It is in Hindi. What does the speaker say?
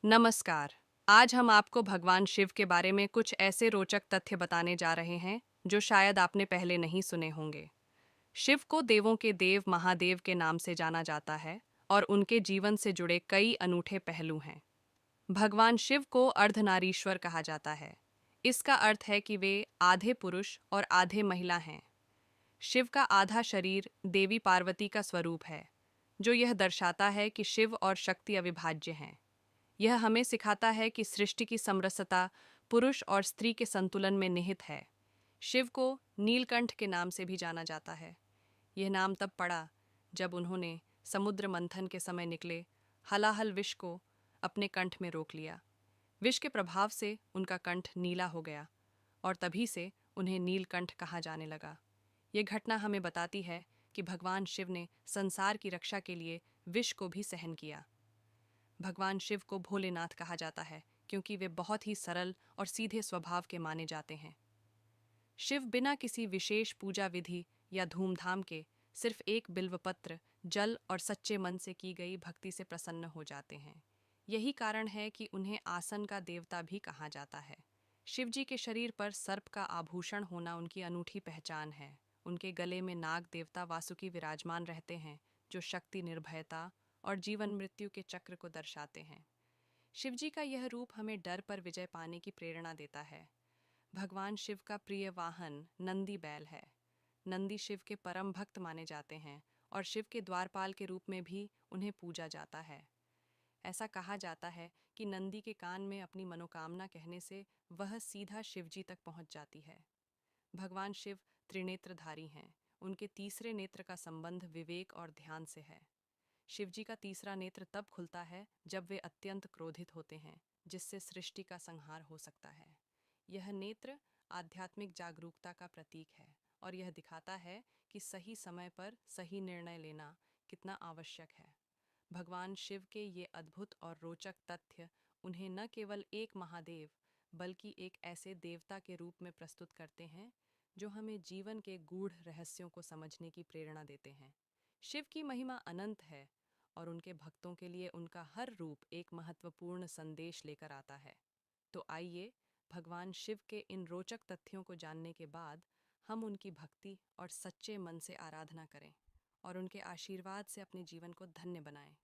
नमस्कार। आज हम आपको भगवान शिव के बारे में कुछ ऐसे रोचक तथ्य बताने जा रहे हैं जो शायद आपने पहले नहीं सुने होंगे। शिव को देवों के देव महादेव के नाम से जाना जाता है और उनके जीवन से जुड़े कई अनूठे पहलू हैं। भगवान शिव को अर्धनारीश्वर कहा जाता है। इसका अर्थ है कि वे आधे पुरुष और आधे महिला हैं। शिव का आधा शरीर देवी पार्वती का स्वरूप है, जो यह दर्शाता है कि शिव और शक्ति अविभाज्य हैं। यह हमें सिखाता है कि सृष्टि की समरसता पुरुष और स्त्री के संतुलन में निहित है। शिव को नीलकंठ के नाम से भी जाना जाता है। यह नाम तब पड़ा जब उन्होंने समुद्र मंथन के समय निकले हलाहल विष को अपने कंठ में रोक लिया। विष के प्रभाव से उनका कंठ नीला हो गया और तभी से उन्हें नीलकंठ कहा जाने लगा। यह घटना हमें बताती है कि भगवान शिव ने संसार की रक्षा के लिए विष को भी सहन किया। भगवान शिव को भोलेनाथ कहा जाता है क्योंकि वे बहुत ही सरल और सीधे स्वभाव के माने जाते हैं। शिव बिना किसी विशेष पूजा विधि या धूमधाम के सिर्फ एक बिल्वपत्र, जल और सच्चे मन से की गई भक्ति से प्रसन्न हो जाते हैं। यही कारण है कि उन्हें आसन का देवता भी कहा जाता है। शिव जी के शरीर पर सर्प का आभूषण होना उनकी अनूठी पहचान है। उनके गले में नाग देवता वासुकी विराजमान रहते हैं, जो शक्ति, निर्भयता और जीवन मृत्यु के चक्र को दर्शाते हैं। शिवजी का यह रूप हमें डर पर विजय पाने की प्रेरणा देता है। भगवान शिव का प्रिय वाहन नंदी बैल है। नंदी शिव के परम भक्त माने जाते हैं और शिव के द्वारपाल के रूप में भी उन्हें पूजा जाता है। ऐसा कहा जाता है कि नंदी के कान में अपनी मनोकामना कहने से वह सीधा शिवजी तक पहुंच जाती है। भगवान शिव त्रिनेत्रधारी हैं। उनके तीसरे नेत्र का संबंध विवेक और ध्यान से है। शिवजी का तीसरा नेत्र तब खुलता है जब वे अत्यंत क्रोधित होते हैं, जिससे सृष्टि का संहार हो सकता है। यह नेत्र आध्यात्मिक जागरूकता का प्रतीक है और यह दिखाता है कि सही समय पर सही निर्णय लेना कितना आवश्यक है। भगवान शिव के ये अद्भुत और रोचक तथ्य उन्हें न केवल एक महादेव बल्कि एक ऐसे देवता के रूप में प्रस्तुत करते हैं जो हमें जीवन के गूढ़ रहस्यों को समझने की प्रेरणा देते हैं। शिव की महिमा अनंत है और उनके भक्तों के लिए उनका हर रूप एक महत्वपूर्ण संदेश लेकर आता है। तो आइए, भगवान शिव के इन रोचक तथ्यों को जानने के बाद हम उनकी भक्ति और सच्चे मन से आराधना करें और उनके आशीर्वाद से अपने जीवन को धन्य बनाएं।